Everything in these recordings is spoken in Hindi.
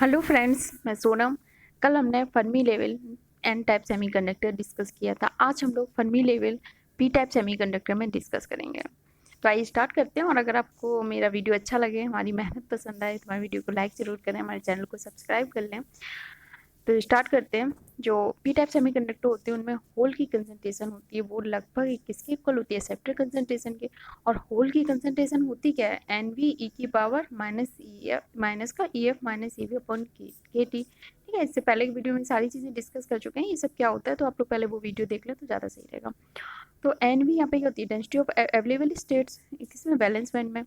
हेलो फ्रेंड्स, मैं सोनम। कल हमने Fermi level N type semiconductor discuss किया था। आज हम लोग Fermi level P type semiconductor में डिस्कस करेंगे। तो आइए स्टार्ट करते हैं। और अगर आपको मेरा वीडियो अच्छा लगे, हमारी मेहनत पसंद आए, तो हमारे वीडियो को लाइक ज़रूर करें, हमारे चैनल को सब्सक्राइब कर लें। तो स्टार्ट करते हैं। जो पी टाइप सेमीकंडक्टर होते हैं उनमें होल की कंसंट्रेशन होती है, वो लगभग किसके इक्वल होती है? एक्सेप्टर कंसंट्रेशन के। और होल की कंसंट्रेशन होती क्या है? एन वी ई की power minus E F minus का E F minus E V upon K T. ठीक है, इससे पहले की वीडियो में सारी चीज़ें डिस्कस कर चुके हैं ये सब क्या होता है, तो आप लोग पहले वो वीडियो देख लें तो ज़्यादा सही रहेगा। तो एन वी यहाँ पे क्या होती है? डेंसिटी ऑफ अवेलेबल स्टेट्स, किसमें? बैलेंस बैंड में।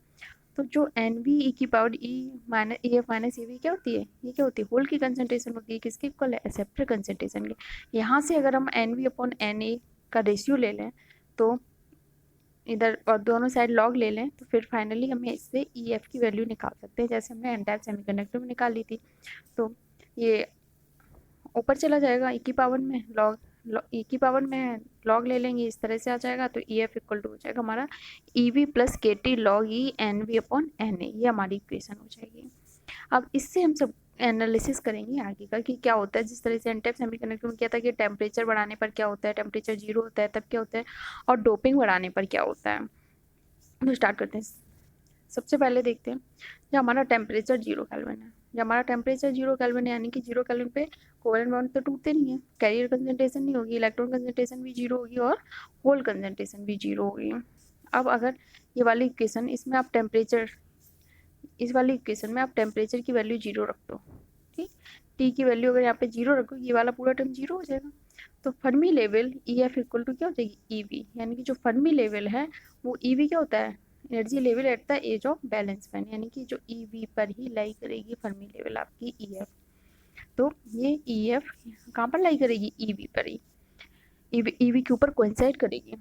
तो जो एन वी ई की power E minus E F minus E V क्या होती है? ये क्या होती है? होल की कंसंट्रेशन होती है, किसके इक्वल है? एक्सेप्टर कंसंट्रेशन के। यहाँ से अगर हम N V upon N A का रेशियो ले लें तो इधर और दोनों साइड लॉग ले लें तो फिर फाइनली हमें इससे ई एफ की वैल्यू निकाल सकते हैं, जैसे हमने एन टाइप सेमीकंडक्टर में निकाल ली थी। तो ये ऊपर चला जाएगा ई की पावर में लॉग, ई की पावर में लॉग ले लेंगे, इस तरह से आ जाएगा। तो ई एफ इक्वल टू हो जाएगा हमारा E V plus K T log E N V upon N A. ये हमारी इक्वेशन हो जाएगी। अब इससे हम सब एनालिसिस करेंगे आगे का कि क्या होता है। जिस तरह से एन टाइप सेमीकंडक्टर में क्या था कि टेम्परेचर बढ़ाने पर क्या होता है, टेम्परेचर जीरो होता है तब क्या होता है, और डोपिंग बढ़ाने पर क्या होता है। तो स्टार्ट करते हैं। सबसे पहले देखते हैं, जो हमारा टेम्परेचर 0 केल्विन है। जब हमारा टेम्परेचर 0 केल्विन है, यानी कि 0 केल्विन पे कोवेलेंट बॉन्ड तो टूटते नहीं है, कैरियर कंसंट्रेशन नहीं होगी, इलेक्ट्रॉन कंसंट्रेशन भी जीरो होगी और होल कंसंट्रेशन भी जीरो होगी। अब अगर ये वाली इक्वेशन, इसमें आप टेम्परेचर, इस वाली इक्वेशन में आप टेम्परेचर की वैल्यू जीरो रख दो। ठीक, टी की वैल्यू अगर यहाँ पे जीरो रखो, ये वाला पूरा टर्म जीरो हो जाएगा। तो Fermi level E F equal to क्या हो जाएगी? E V. यानी कि जो फर्मी लेवल है वो ई वी क्या होता है? Energy level at the edge of valence band, यानी कि जो ई वी पर ही लाई करेगी फर्मी लेवल आपकी ई एफ। तो ये ई एफ कहाँ पर लाई करेगी? ई वी पर ही, ई वी के ऊपर कोइंसाइड करेगी।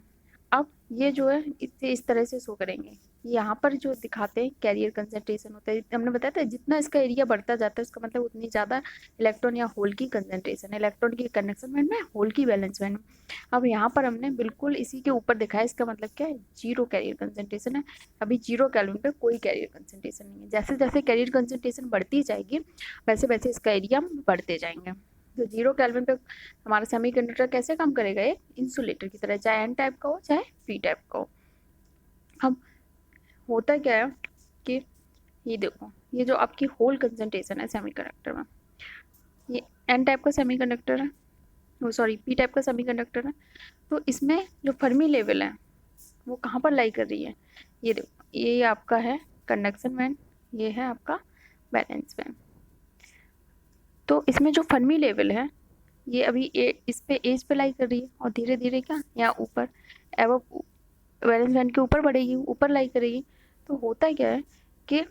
अब ये जो है इसे इस तरह से शो करेंगे। यहाँ पर जो दिखाते हैं कैरियर कंसंट्रेशन होता है, हमने बताया था जितना इसका एरिया बढ़ता जाता है उसका मतलब उतनी ज़्यादा इलेक्ट्रॉन या होल की कंसंट्रेशन, इलेक्ट्रॉन की कंडक्शन बैंड में, होल की वैलेंस बैंड में। अब यहाँ पर हमने बिल्कुल इसी के ऊपर दिखाया, इसका मतलब क्या है? जीरो कैरियर कंसंट्रेशन है। अभी 0 केल्विन पे कोई कैरियर कंसंट्रेशन नहीं है। जैसे जैसे कैरियर कंसंट्रेशन बढ़ती जाएगी वैसे वैसे इसका एरिया बढ़ते जाएंगे। तो 0 केल्विन पे हमारा सेमीकंडक्टर कैसे काम करेगा? एक इंसुलेटर की तरह, चाहे एन टाइप का हो चाहे पी टाइप का हो। अब होता क्या है कि ये देखो, ये जो आपकी होल कंसंट्रेशन है सेमीकंडक्टर में, ये एन टाइप का सेमीकंडक्टर है, वो सॉरी पी टाइप का सेमीकंडक्टर है। तो इसमें जो फर्मी लेवल है वो कहाँ पर लाई कर रही है? ये देखो, ये आपका है कंडक्शन बैंड, ये है आपका बैलेंस बैंड। तो इसमें जो फर्मी लेवल है ये अभी इस पे एज पे लाई कर रही है, और धीरे धीरे क्या यहाँ ऊपर एवं वैलेंस बैंड के ऊपर बढ़ेगी, ऊपर लाई करेगी। तो होता क्या है कि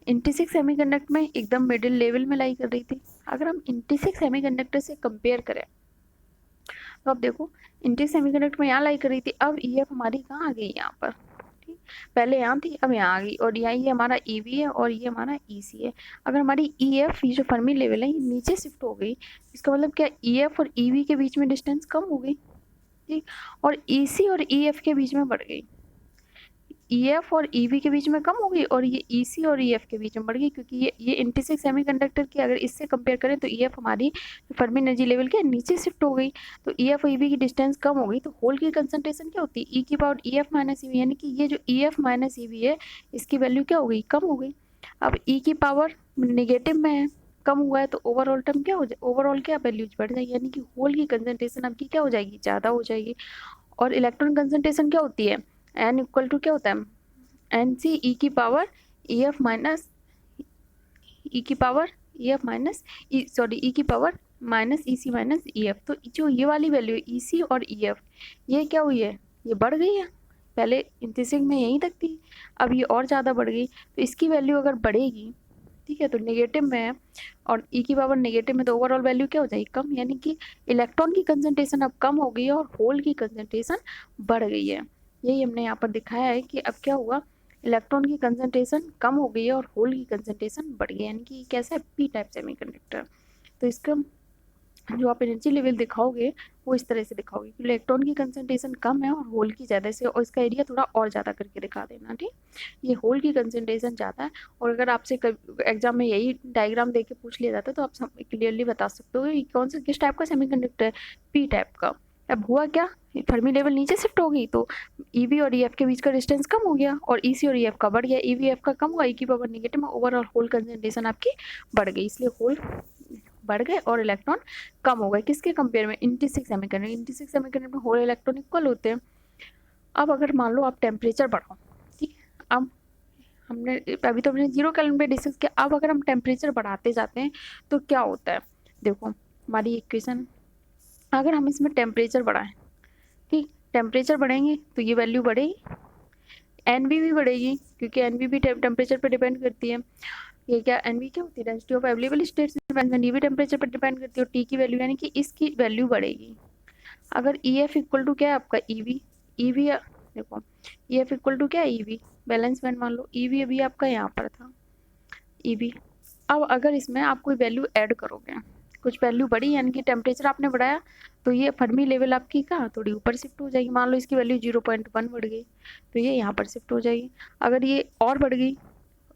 इंटीसिक सेमीकंडक्टर में एकदम मिडिल लेवल में लाई कर रही थी। अगर हम इंटीसिक सेमीकंडक्टर से कंपेयर करें तो अब देखो, इंटीसिक सेमीकंडक्टर में यहाँ लाई कर रही थी, अब ई एफ हमारी कहाँ आ गई? यहाँ पर। ठीक, पहले यहाँ थी अब यहाँ आ गई, और यहाँ ये हमारा ई वी है और ये हमारा ई सी है। अगर हमारी ई एफ, ये जो फर्मी लेवल है, ये नीचे शिफ्ट हो गई, इसका मतलब क्या? ई एफ और ई वी के बीच में डिस्टेंस कम हो गई। ठीक, और ई सी और ई एफ के बीच में बढ़ गई। ई एफ और ई वी के बीच में कम हो गई और ये ई सी और ई एफ के बीच में बढ़ गई, क्योंकि ये इंटीसिक सेमीकंडक्टर की अगर इससे कंपेयर करें तो ई एफ हमारी फर्मी एनर्जी लेवल के नीचे शिफ्ट हो गई। तो ई एफ और ई वी की डिस्टेंस कम हो गई, तो होल की कंसंट्रेशन क्या होती है? ई की पावर ई एफ माइनस ई वी, यानी कि ये जो ई एफ माइनस ई वी है इसकी वैल्यू क्या हो गई? कम हो गई। अब ई की पावर निगेटिव में है, कम हुआ है, तो ओवरऑल टर्म क्या हो जाए? ओवरऑल क्या वैल्यूज बढ़ जाएगी, यानी कि होल की कंसंट्रेशन आपकी क्या हो जाएगी? ज़्यादा हो जाएगी। और इलेक्ट्रॉन कंसंट्रेशन क्या होती है? एन इक्वल टू क्या होता है? एन सी ई की पावर ई एफ माइनस ई की पावर ई एफ माइनस ई, सॉरी ई की पावर माइनस ई सी माइनस ई एफ। तो जो ये वाली वैल्यू है ई सी और ई एफ, ये क्या हुई है? ये बढ़ गई है। पहले इंटीसिक में यहीं तक थी, अब ये और ज़्यादा बढ़ गई। तो इसकी वैल्यू अगर बढ़ेगी, ठीक है, तो नेगेटिव में है और ई की पावर नेगेटिव में, तो ओवरऑल वैल्यू क्या हो जाएगी? कम। यानी कि इलेक्ट्रॉन की कंसंट्रेशन अब कम हो गई है और होल की कंसंट्रेशन बढ़ गई है। यही हमने यहाँ पर दिखाया है कि अब क्या हुआ, इलेक्ट्रॉन की कंसंट्रेशन कम हो गई है और होल की कंसंट्रेशन बढ़ गई है, यानी कि कैसा है? P type semiconductor. तो इसका जो आप एनर्जी लेवल दिखाओगे वो इस तरह से दिखाओगे कि इलेक्ट्रॉन की कंसंट्रेशन कम है और होल की ज़्यादा से, और इसका एरिया थोड़ा और ज़्यादा करके दिखा देना। ठीक, ये होल की कंसंट्रेशन ज़्यादा है, और अगर आपसे एग्जाम में यही डायग्राम देके पूछ लिया जाता है तो आप क्लियरली बता सकते हो कि कौन सा किस टाइप का सेमीकंडक्टर है, पी टाइप का। अब हुआ क्या, फर्मी लेवल नीचे शिफ्ट हो गई तो ईवी और ईएफ के बीच का डिस्टेंस कम हो गया और ईसी और ईएफ का बढ़ गया। ईवी एफ का कम हुआ, ई की पावर नेगेटिव में ओवरऑल होल कंसंट्रेशन आपकी बढ़ गई, इसलिए होल बढ़ गए और इलेक्ट्रॉन कम हो गए। किसके कंपेयर में, इंट्रिंसिक सेमीकंडक्टर। इंट्रिंसिक सेमीकंडक्टर में होल इलेक्ट्रॉन इक्वल होते हैं। अब अगर मान लो आप टेम्परेचर बढ़ाओ, ठीक, अब हमने अभी तो हमने 0 केल्विन पे डिस्कस किया, अब अगर हम टेम्परेचर बढ़ाते जाते हैं तो क्या होता है, देखो हमारी इक्वेशन, अगर हम इसमें टेम्परेचर बढ़ाएं, ठीक, टेम्परेचर बढ़ेंगे तो ये वैल्यू बढ़ेगी, एनवी भी बढ़ेगी क्योंकि एनवी भी टेम्परेचर पर डिपेंड करती है। ये क्या, एनवी क्या होती है, डेंसिटी ऑफ अवेलेबल स्टेट्स, ये भी टेम्परेचर पर डिपेंड करती है, और टी की वैल्यू यानी कि इसकी वैल्यू बढ़ेगी। अगर ई एफ इक्वल टू क्या है आपका, ईवी, ईवी देखो ई एफ इक्वल टू क्या है, ईवी, बैलेंस बैंड मान लो, ईवी अभी आपका यहाँ पर था, ईवी। अब अगर इसमें आप कोई वैल्यू ऐड करोगे, कुछ वैल्यू बढ़ी यानी कि टेम्परेचर आपने बढ़ाया, तो ये फर्मी लेवल आपकी कहाँ थोड़ी ऊपर शिफ्ट हो जाएगी। मान लो इसकी वैल्यू 0.1 बढ़ गई तो ये यहाँ पर शिफ्ट हो जाएगी। अगर ये और बढ़ गई,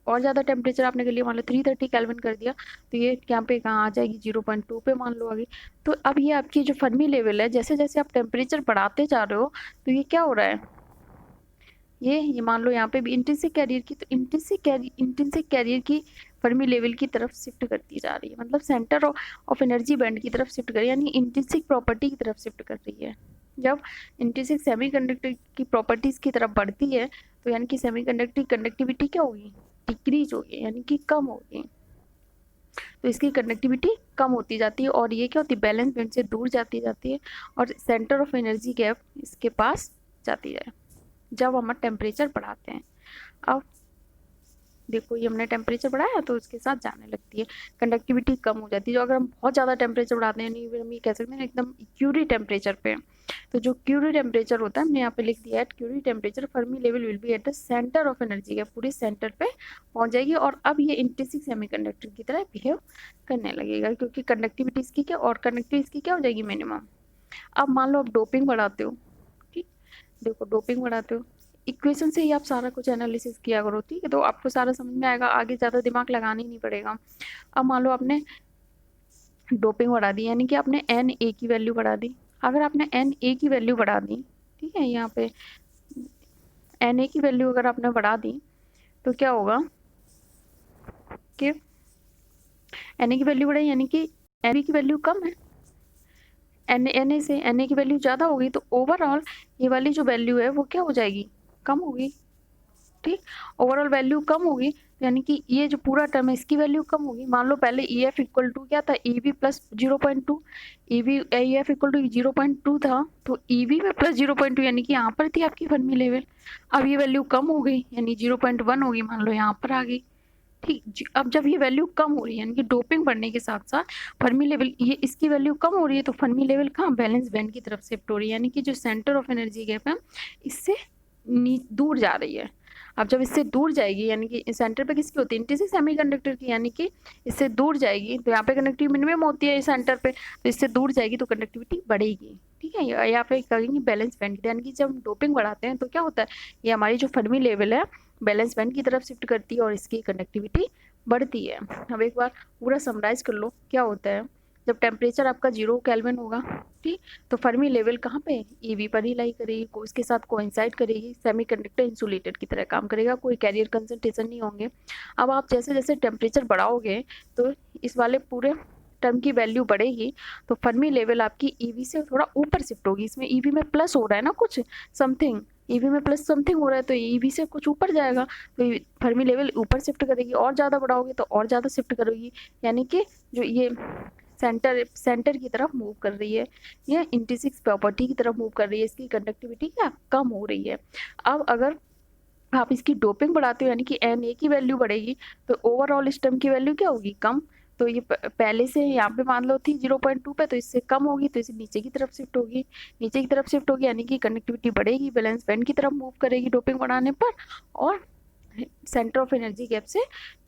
और ज़्यादा टेम्परेचर आपने कर लिया, मान लो 330 केल्विन कर दिया, तो ये यहाँ पे कहाँ आ जाएगी, 0.2 पे मान लो आ गई। तो अब ये आपकी जो फर्मी लेवल है, जैसे जैसे आप टेम्परेचर बढ़ाते जा रहे हो तो ये क्या हो रहा है, ये मान लो यहाँ पे भी इंट्रिंसिक कैरियर की, तो इंट्रिंसिक कैरियर की फर्मी लेवल की तरफ शिफ्ट करती जा रही है, मतलब सेंटर ऑफ एनर्जी बैंड की तरफ शिफ्ट कर रही है, यानी इंट्रिंसिक प्रॉपर्टी की तरफ शिफ्ट कर रही है। जब इंट्रिंसिक सेमीकंडक्टर की प्रॉपर्टीज की तरफ बढ़ती है तो यानी कि सेमीकंडक्टर कंडक्टिविटी क्या होगी, डिक्रीज होगी, यानी कि कम होगी, तो इसकी कंडक्टिविटी कम होती जाती है और ये क्या होती है, बैलेंस बैंड से दूर जाती है और सेंटर ऑफ एनर्जी गैप इसके पास जाती है जब हम टेम्परेचर बढ़ाते हैं। अब देखो ये हमने टेम्परेचर बढ़ाया तो उसके साथ जाने लगती है, कंडक्टिविटी कम हो जाती है। जो अगर हम बहुत ज़्यादा टेम्परेचर बढ़ाते हैं, यानी हम ये कह सकते हैं एकदम क्यूरी टेम्परेचर पे, तो जो क्यूरी टेम्परेचर होता है, हमने यहाँ पे लिख दिया at Curie temperature Fermi level will be at the centre of energy है, पूरे सेंटर पे पहुंच जाएगी और अब ये इंट्रिंसिक सेमीकंडक्टर की तरह बिहेव करने लगेगा क्योंकि कंडक्टिविटी इसकी क्या, और कंडक्टिविटी इसकी क्या हो जाएगी, मिनिमम। अब मान लो आप डोपिंग बढ़ाते हो, ठीक, देखो डोपिंग बढ़ाते हो, इक्वेशन से ही आप सारा कुछ एनालिसिस किया करो, ठीक है, तो आपको सारा समझ में आएगा, आगे ज़्यादा दिमाग लगाना ही नहीं पड़ेगा। अब मान लो आपने डोपिंग बढ़ा दी, यानी कि आपने एन ए की वैल्यू बढ़ा दी। अगर आपने एन ए की वैल्यू बढ़ा दी, ठीक है, यहाँ पे एन ए की वैल्यू अगर आपने बढ़ा दी तो क्या होगा कि एन ए की वैल्यू बढ़ाई यानी कि एन बी की वैल्यू कम है, एन ए से एन ए की वैल्यू ज़्यादा होगी तो ओवरऑल ये वाली जो वैल्यू है वो क्या हो जाएगी, कम होगी, ठीक, ओवरऑल वैल्यू कम होगी, यानी कि ये जो पूरा टर्म है इसकी वैल्यू कम होगी। मान लो पहले ई एफ इक्वल टू क्या था, E V plus 0.2, E V E F equal to 0.2 था, तो ई वी में प्लस 0.2 यानी कि यहाँ पर थी आपकी फर्मी लेवल। अब ये वैल्यू कम हो गई यानी 0.1 होगी, मान लो यहाँ पर आ गई, ठीक। अब जब ये वैल्यू कम हो रही है यानी कि डोपिंग बढ़ने के साथ साथ फर्मी लेवल, ये इसकी वैल्यू कम हो रही है तो फर्मी लेवल कहाँ, बैलेंस बैंड की तरफ शिफ्ट हो रही है, यानी कि जो सेंटर ऑफ एनर्जी गैप है इससे दूर जा रही है। अब जब इससे दूर जाएगी यानी कि सेंटर पे किसकी होती है, इंट्रिंसिक सेमीकंडक्टर की, यानी कि इससे दूर जाएगी तो यहाँ पे कंडक्टिविटी मिनिमम होती है सेंटर पे, तो इससे दूर जाएगी तो कंडक्टिविटी बढ़ेगी, ठीक है। यहाँ पे कहेंगे बैलेंस बैंड, यानी कि जब हम डोपिंग बढ़ाते हैं तो क्या होता है, ये हमारी जो फर्मी लेवल है बैलेंस बैंड की तरफ शिफ्ट करती है और इसकी कंडक्टिविटी बढ़ती है। अब एक बार पूरा समराइज कर लो क्या होता है, जब टेम्परेचर आपका 0 केल्विन होगा, ठीक, तो फर्मी लेवल कहाँ पे, ईवी पर ही लाई करेगी, उसके साथ कोइंसाइड करेगी, सेमीकंडक्टर इंसुलेटर की तरह काम करेगा, कोई कैरियर कंसंट्रेशन नहीं होंगे। अब आप जैसे जैसे टेम्परेचर बढ़ाओगे तो इस वाले पूरे टर्म की वैल्यू बढ़ेगी तो फर्मी लेवल आपकी ईवी से थोड़ा ऊपर शिफ्ट होगी। इसमें ईवी में प्लस हो रहा है ना कुछ समथिंग, ईवी में प्लस समथिंग हो रहा है तो ईवी से कुछ ऊपर जाएगा तो फर्मी लेवल ऊपर शिफ्ट करेगी, और ज़्यादा बढ़ाओगे तो और ज़्यादा शिफ्ट करेगी, यानी कि जो ये सेंटर की तरफ मूव कर रही है, ये इंट्रिंसिक प्रॉपर्टी की तरफ मूव कर रही है, इसकी कंडक्टिविटी क्या कम हो रही है। अब अगर आप इसकी डोपिंग बढ़ाते हो यानी कि एन ए की वैल्यू बढ़ेगी तो ओवरऑल इस टर्म की वैल्यू क्या होगी, कम, तो ये पहले से यहाँ पे मान लो थी 0.2 पे, तो इससे कम होगी तो इसे नीचे की तरफ शिफ्ट होगी, नीचे की तरफ शिफ्ट होगी यानी कि कंडक्टिविटी बढ़ेगी, बैलेंस बैंड की तरफ मूव करेगी डोपिंग बढ़ाने पर, और सेंटर ऑफ एनर्जी गैप से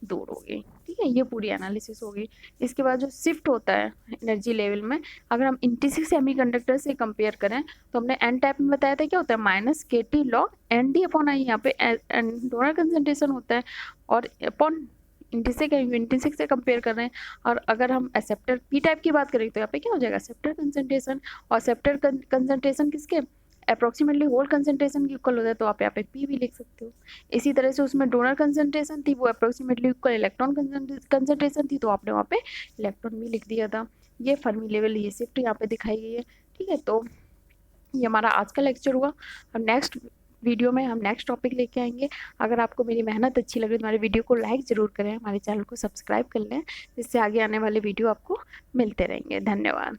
दूर होगी। ठीक है, ये पूरी एनालिसिस होगी। इसके बाद जो शिफ्ट होता है एनर्जी लेवल में, अगर हम इंट्रिंसिक सेमीकंडक्टर से कंपेयर करें तो हमने एन टाइप में बताया था क्या होता है, minus K T log N D upon I, यहाँ पे डोनर कंसंट्रेशन होता है, और अपॉन इंट्रिंसिक से कंपेयर कर रहे हैं। और अगर हम एक्सेप्टर पी टाइप की बात करें तो यहाँ पे क्या हो जाएगा, एक्सेप्टर कंसंट्रेशन, और एक्सेप्टर कंसंट्रेशन किसके अप्रोक्सीमेटली होल कंसंट्रेशन की इक्वल होता है, तो आप यहाँ पे पी भी लिख सकते हो। इसी तरह से उसमें डोनर कंसंट्रेशन थी, वो अप्रोक्सीमेटली इक्वल इलेक्ट्रॉन कंसंट्रेशन थी, तो आपने वहाँ पे इलेक्ट्रॉन भी लिख दिया था। ये फर्मी लेवल, ये शिफ्ट यहाँ पे दिखाई गई है। ठीक है, तो ये हमारा आज का लेक्चर हुआ। और नेक्स्ट वीडियो में हम नेक्स्ट टॉपिक लेके आएंगे। अगर आपको मेरी मेहनत अच्छी लगे तो हमारे वीडियो को लाइक ज़रूर करें, हमारे चैनल को सब्सक्राइब कर लें, जिससे आगे आने वाले वीडियो आपको मिलते रहेंगे। धन्यवाद।